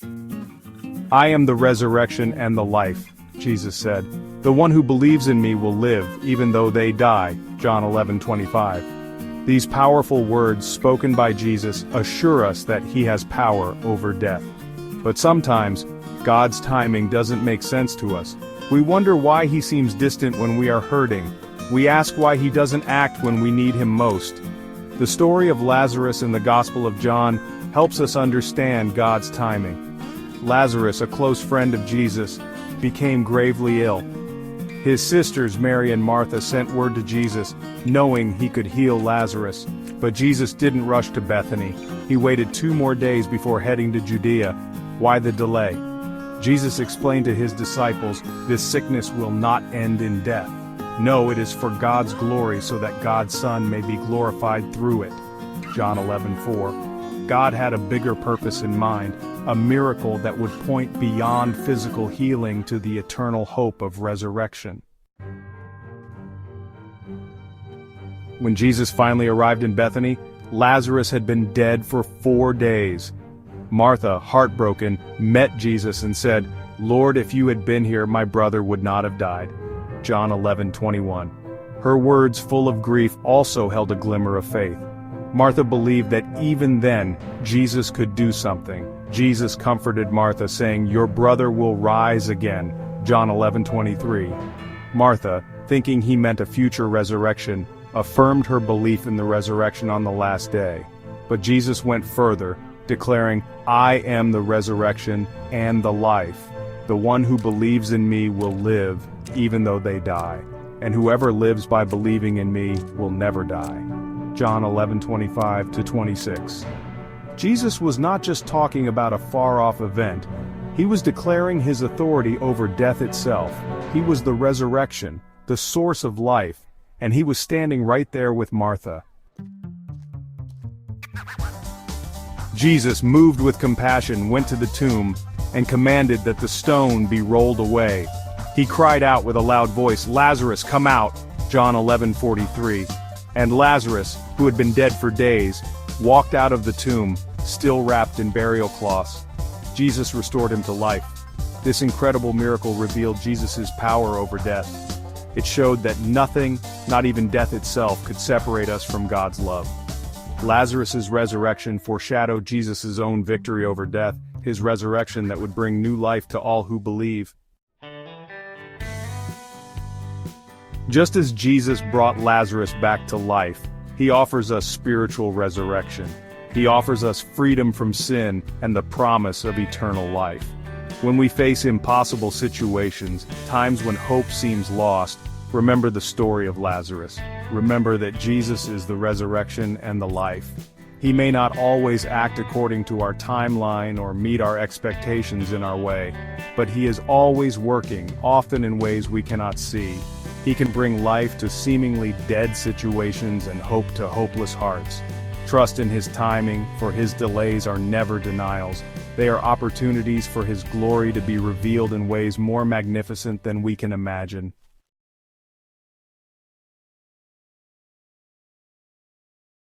I am the resurrection and the life, Jesus said. The one who believes in me will live, even though they die. John 11:25. These powerful words spoken by Jesus assure us that he has power over death. But sometimes, God's timing doesn't make sense to us. We wonder why he seems distant when we are hurting. We ask why he doesn't act when we need him most. The story of Lazarus in the Gospel of John helps us understand God's timing. Lazarus, a close friend of Jesus, became gravely ill. His sisters Mary and Martha sent word to Jesus, knowing he could heal Lazarus. But Jesus didn't rush to Bethany. He waited 2 more days before heading to Judea. Why the delay? Jesus explained to his disciples, this sickness will not end in death. No, it is for God's glory so that God's Son may be glorified through it. John 11:4. God had a bigger purpose in mind, a miracle that would point beyond physical healing to the eternal hope of resurrection. When Jesus finally arrived in Bethany, Lazarus had been dead for 4 days. Martha, heartbroken, met Jesus and said, "Lord, if you had been here, my brother would not have died." John 11:21. Her words, full of grief, also held a glimmer of faith. Martha believed that even then, Jesus could do something. Jesus comforted Martha, saying, "Your brother will rise again." John 11:23. Martha, thinking he meant a future resurrection, affirmed her belief in the resurrection on the last day. But Jesus went further, declaring, "I am the resurrection and the life. The one who believes in me will live, even though they die. And whoever lives by believing in me will never die." John 11:25-26. Jesus was not just talking about a far-off event. He was declaring his authority over death itself. He was the resurrection, the source of life, and he was standing right there with Martha. Jesus, moved with compassion, went to the tomb and commanded that the stone be rolled away. He cried out with a loud voice, "Lazarus, come out!" John 11:43. And Lazarus, who had been dead for days, walked out of the tomb, still wrapped in burial cloths. Jesus restored him to life. This incredible miracle revealed Jesus' power over death. It showed that nothing, not even death itself, could separate us from God's love. Lazarus' resurrection foreshadowed Jesus' own victory over death, his resurrection that would bring new life to all who believe. Just as Jesus brought Lazarus back to life, he offers us spiritual resurrection. He offers us freedom from sin and the promise of eternal life. When we face impossible situations, times when hope seems lost, remember the story of Lazarus. Remember that Jesus is the resurrection and the life. He may not always act according to our timeline or meet our expectations in our way, but he is always working, often in ways we cannot see. He can bring life to seemingly dead situations and hope to hopeless hearts. Trust in his timing, for his delays are never denials. They are opportunities for his glory to be revealed in ways more magnificent than we can imagine.